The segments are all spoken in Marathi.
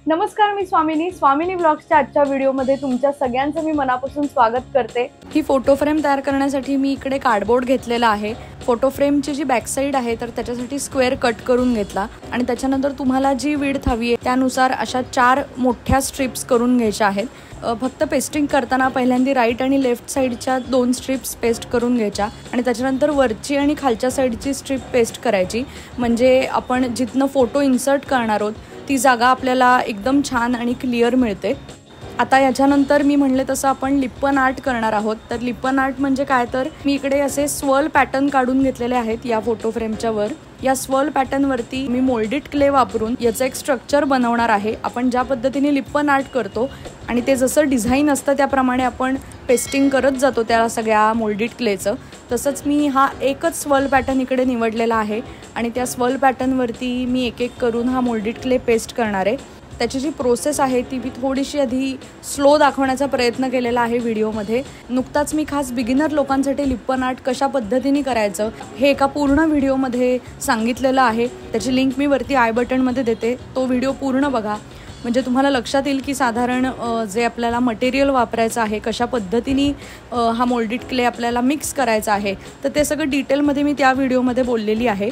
नमस्कार, मी स्वामिनी ब्लॉग्सच्या आजच्या व्हिडिओमध्ये तुमच्या सगळ्यांचं मी मनापासून स्वागत करते। ही फोटो फ्रेम तयार करण्यासाठी मी इकडे कार्डबोर्ड घेतलेला आहे। फोटो फ्रेमची जी बॅक साइड आहे तर त्याच्यासाठी स्क्वेअर कट करून घेतला आणि त्याच्यानंतर तुम्हाला जी विड्थ हवी आहे त्यानुसार अशा 4 मोठ्या स्ट्रिप्स करून घ्यायच्या आहेत। फक्त पेस्टिंग करताना पहिल्यांदा राईट आणि लेफ्ट साइडच्या 2 स्ट्रिप्स पेस्ट करून घ्यायच्या आणि त्याच्यानंतर वरची आणि खालच्या साइडची स्ट्रिप पेस्ट करायची, म्हणजे आपण जिथनं फोटो इन्सर्ट करणार आहोत ती जागा आपल्याला एकदम छान आणि क्लिअर मिळते। आता याच्यानंतर मी म्हणले तसं आपण लिप्पन आर्ट करणार आहोत। तर लिप्पन आर्ट म्हणजे काय, तर मी इकडे असे स्वर्ल पॅटर्न काढून घेतलेले आहेत या फोटो फ्रेमच्या वर। या स्वर्ल पॅटर्न वरती मी मोल्डेड क्ले वापरून याचं एक स्ट्रक्चर बनवणार आहे। आपण ज्या पद्धतीने लिप्पन आर्ट करतो आणि ते जसं डिझाईन असतं त्याप्रमाणे आपण पेस्टिंग करत जातो त्या सगळ्या मोल्डेड क्लेचं, तसंच मी हा एकच स्वर्ल पॅटर्न इकडे निवडलेला आहे आणि त्या स्वर्ल पॅटर्नवरती मी एक एक करून हा मोल्डेड क्ले पेस्ट करणार आहे। त्याची जी प्रोसेस आहे ती मी थोडीशी आधी स्लो दाखवण्याचा प्रयत्न केलेला आहे व्हिडिओमध्ये। नुकताच मी खास बिगिनर लोकांसाठी लिप्पन आर्ट कशा पद्धतीने करायचं हे एका पूर्ण व्हिडिओमध्ये सांगितलेलं आहे। त्याची लिंक मी वरती आय बटनमध्ये देते, तो व्हिडिओ पूर्ण बघा, म्हणजे तुम्हाला लक्षात येईल की साधारण जे आपल्याला मटेरियल वापरायचं आहे, कशा पद्धतीने हा मोल्डेड क्ले आपल्याला मिक्स करायचा आहे, तर ते सगळं डिटेलमध्ये मी त्या व्हिडिओमध्ये बोललेली आहे।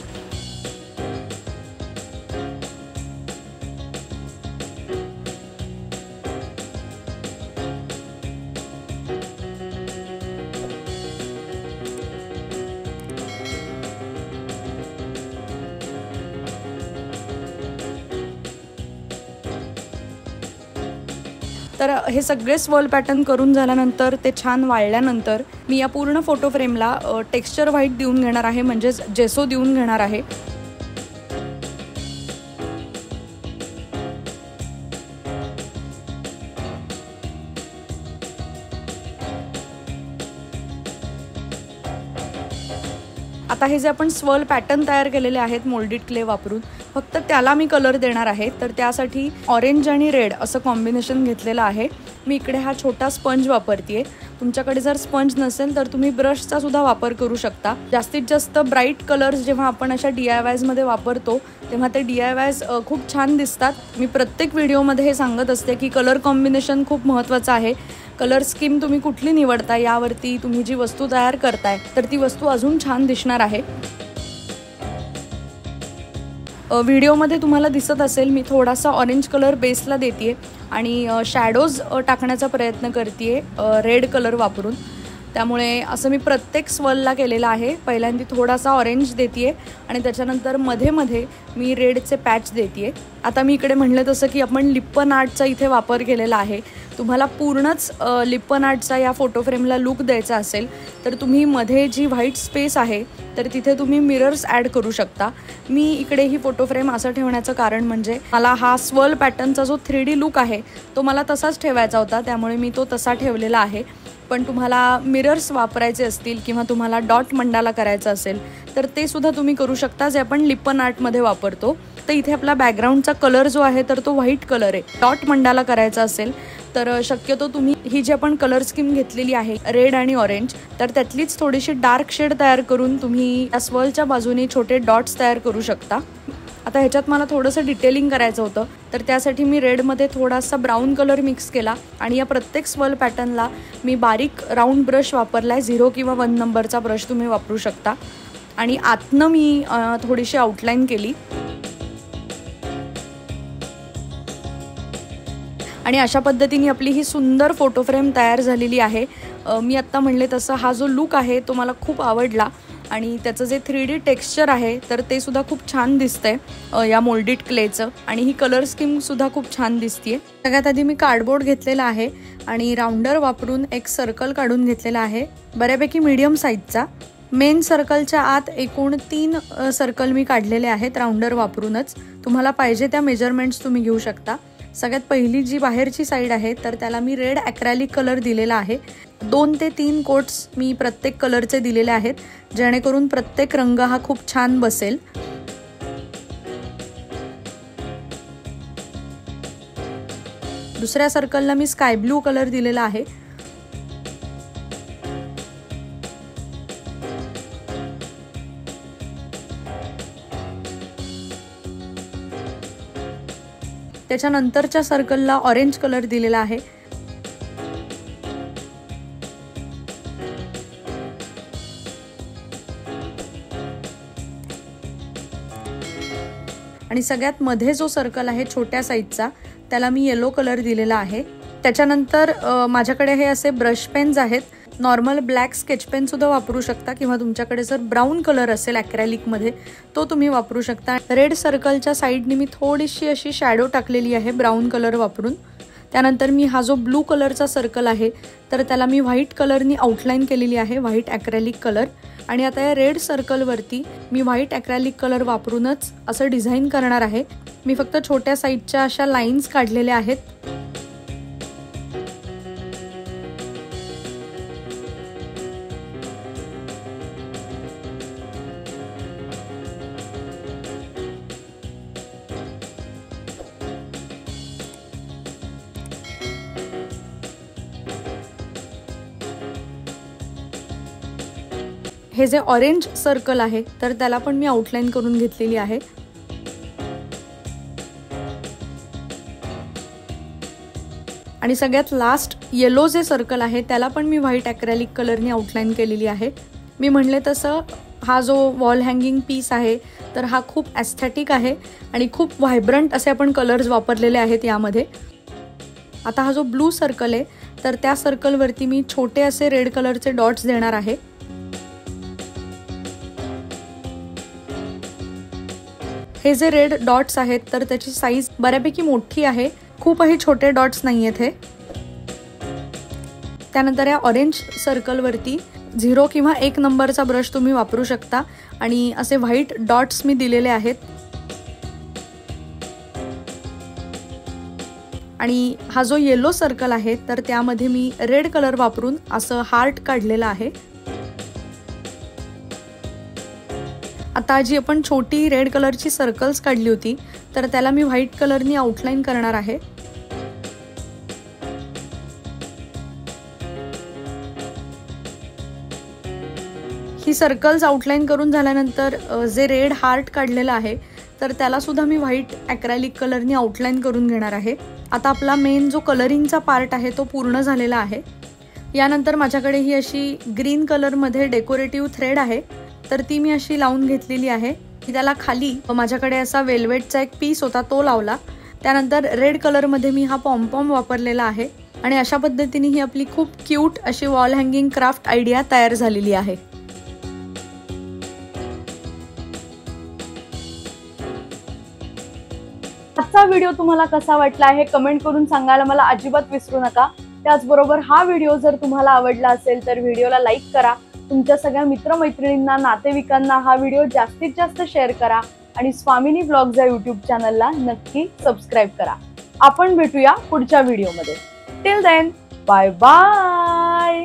तर हे सगळे स्वर्ल पॅटर्न करून झाल्यानंतर ते छान वाळल्यानंतर मी या पूर्ण फोटो फ्रेमला टेक्स्चर व्हाईट देऊन घेणार आहे, म्हणजे जेसो देऊन घेणार आहे। आता हे जे आपण स्वर्ल पॅटर्न तयार केलेले आहेत मोल्डेड क्ले वापरून, फक्त त्याला मी कलर देणार आहे। तर त्यासाठी ऑरेंज आणि रेड असं कॉम्बिनेशन घेतलेलं आहे। मी इकडे हा छोटा स्पंज वापरतेय। तुमच्याकडे जर स्पंज नसेल तर तुम्ही ब्रशचा सुद्धा वापर करू शकता। जास्तीत जास्त ब्राईट कलर्स जेव्हा आपण अशा DIYs मध्ये वापरतो तेव्हा ते DIYs खूप छान दिसतात। मी प्रत्येक व्हिडिओमध्ये हे सांगत असते की कलर कॉम्बिनेशन खूप महत्त्वाचं आहे। कलर स्कीम तुम्ही कुठली निवडता यावरती तुम्ही जी वस्तू तयार करताय तर ती वस्तू अजून छान दिसणार आहे। व्हिडिओमध्ये तुम्हाला दिसत असेल मी थोडासा ऑरेंज कलर बेसला देतेय आणि शॅडोज टाकण्याचा प्रयत्न करतेय रेड कलर वापरून। त्यामुळे असं मी प्रत्येक स्वर्लला केलेला आहे। पहिल्यांदा थोडासा ऑरेंज देतेय आणि त्याच्यानंतर मध्ये मध्ये मी रेडचे पॅच देतेय। आता मी इकडे म्हणलं तसं की आपण लिप्पन आर्टचा इथे वापर केलेला आहे। तुम्हाला पूर्णच लिप्पन आर्टचा या फोटो फ्रेमला लुक द्यायचा असेल तर तुम्ही मध्ये जी व्हाईट स्पेस आहे तर तिथे तुम्ही मिरर्स ॲड करू शकता। मी इकडे ही फोटो फ्रेम असं ठेवण्याचं कारण म्हणजे मला हा स्वर्ल पॅटर्नचा जो 3D लुक आहे तो मला तसाच ठेवायचा होता, त्यामुळे मी तो तसा ठेवलेला आहे। पण तुम्हाला मिरर्स वापरायचे असतील किंवा तुम्हाला डॉट मंडाला करायचं असेल तर ते सुद्धा तुम्ही करू शकता, जे आपण लिप्पन आर्टमध्ये वापरतो। तर इथे आपला बॅकग्राऊंडचा कलर जो आहे तर तो व्हाईट कलर आहे। डॉट मंडाला करायचा असेल तर शक्यतो तुम्ही ही जी आपण कलर स्कीम घेतलेली आहे रेड आणि ऑरेंज, तर त्यातलीच थोडीशी डार्क शेड तयार करून तुम्ही या स्वर्लच्या बाजूने छोटे डॉट्स तयार करू शकता। आता ह्याच्यात मला थोडंसं डिटेलिंग करायचं होतं, तर त्यासाठी मी रेडमध्ये थोडासा ब्राऊन कलर मिक्स केला आणि या प्रत्येक स्वर्ल पॅटर्नला मी बारीक राऊंड ब्रश वापरलाय। 0 किंवा 1 नंबरचा ब्रश तुम्ही वापरू शकता आणि आतनं मी थोडीशी आउटलाईन केली आणि अशा पद्धतीने आपली ही सुंदर फोटो फ्रेम तयार झालेली आहे। मी आत्ता म्हणले तसं हा जो लुक आहे तो मला खूप आवडला आणि त्याचं जे 3D टेक्स्चर आहे तर ते सुद्धा खूप छान दिसतंय या मोल्डेड क्लेचं, आणि ही कलर स्कीम सुद्धा खूप छान दिसतीये। सगळ्यात आधी मी कार्डबोर्ड घेतलेला आहे आणि राऊंडर वापरून एक सर्कल काढून घेतलेला आहे, बऱ्यापैकी मीडियम साईजचा। मेन सर्कलच्या आत एकूण 3 सर्कल मी काढलेले आहेत राऊंडर वापरूनच। तुम्हाला पाहिजे त्या मेजरमेंट्स तुम्ही घेऊ शकता। सगळ्यात पहिली जी बाहेरची साईड आहे तर त्याला मी रेड ॲक्रेलिक कलर दिलेला आहे। 2 ते 3 कोट्स मी प्रत्येक कलरचे दिलेले आहेत, जेणेकरून प्रत्येक रंग हा खूप छान बसेल। दुसऱ्या सर्कलला मी स्काय ब्लू कलर दिलेला आहे। त्याच्यानंतरच्या सर्कलला ऑरेंज कलर दिलेला आहे. आणि सगळ्यात मध्ये जो सर्कल आहे छोट्या साईजचा त्याला मी येलो कलर दिलेला आहे. त्याच्यानंतर माझ्याकडे हे असे ब्रश पेन्स आहेत. नॉर्मल ब्लॅक स्केच पेन सुद्धा वापरू शकता किंवा तुमच्याकडे जर ब्राऊन कलर असेल ॲक्रेलिकमध्ये तो तुम्ही वापरू शकता. रेड सर्कलच्या साईडनी मी थोडीशी अशी शॅडो टाकलेली आहे ब्राऊन कलर वापरून. त्यानंतर मी हा जो ब्लू कलरचा सर्कल आहे तर त्याला मी व्हाईट कलरनी आउटलाईन केलेली आहे, व्हाईट ॲक्रेलिक कलर. आणि आता या रेड सर्कलवरती मी व्हाईट ॲक्रेलिक कलर वापरूनच असं डिझाईन करणार आहे. मी फक्त छोट्या साईजच्या अशा लाईन्स काढलेल्या आहेत. हे जे ऑरेंज सर्कल आहे तर त्याला पण मी आउटलाईन करून घेतलेली आहे. आणि सगळ्यात लास्ट येलो जे सर्कल आहे त्याला पण मी व्हाईट ॲक्रेलिक कलरनी आउटलाईन केलेली आहे. मी म्हणले तसं हा जो वॉल हँगिंग पीस आहे तर हा खूप ॲस्थेटिक आहे आणि खूप व्हायब्रंट असे आपण कलर्स वापरलेले आहेत यामध्ये. आता हा जो ब्लू सर्कल आहे तर त्या सर्कलवरती मी छोटे असे रेड कलरचे डॉट्स देणार आहे. हे जे रेड डॉट्स आहेत तर त्याची साईज बऱ्यापैकी मोठी आहे, खूपही छोटे डॉट्स नाही आहेत हे. त्यानंतर या ऑरेंज सर्कलवरती 0 किंवा 1 नंबरचा ब्रश तुम्ही वापरू शकता आणि असे व्हाईट डॉट्स मी दिलेले आहेत. आणि हा जो येलो सर्कल आहे तर त्यामध्ये मी रेड कलर वापरून असं हार्ट काढलेला आहे. आता जी आपण छोटी रेड कलरची सर्कल्स काढली होती तर त्याला मी व्हाईट कलरनी आउटलाईन करणार आहे. ही सर्कल्स आउटलाईन करून झाल्यानंतर जे रेड हार्ट काढलेला आहे तर त्याला सुद्धा मी व्हाईट ॲक्रेलिक कलरनी आउटलाईन करून घेणार आहे. आता आपला मेन जो कलरिंगचा पार्ट आहे तो पूर्ण झालेला आहे. यानंतर माझ्याकडे ही अशी ग्रीन कलरमध्ये डेकोरेटिव्ह थ्रेड आहे तर ती मी अशी लावून घेतलेली आहे. त्याला खाली माझ्याकडे असा वेल्वेटचा एक पीस होता तो लावला. त्यानंतर रेड कलरमध्ये मी हा पॉम्पॉम वापरलेला आहे आणि अशा पद्धतीने ही आपली खूप क्यूट अशी वॉल हँगिंग क्राफ्ट आयडिया तयार झालेली आहे. आजचा व्हिडिओ तुम्हाला कसा वाटला हे कमेंट करून सांगायला मला अजिबात विसरू नका. त्याचबरोबर हा व्हिडिओ जर तुम्हाला आवडला असेल तर व्हिडिओला लाईक करा. तुमच्या सगळ्या मित्रमैत्रिणींना, नातेवाईकांना हा व्हिडिओ जास्तीत जास्त शेअर करा आणि स्वामिनी ब्लॉग्स या यूट्यूब चॅनलला नक्की सबस्क्राईब करा. आपण भेटूया पुढच्या व्हिडिओमध्ये. Till then bye bye.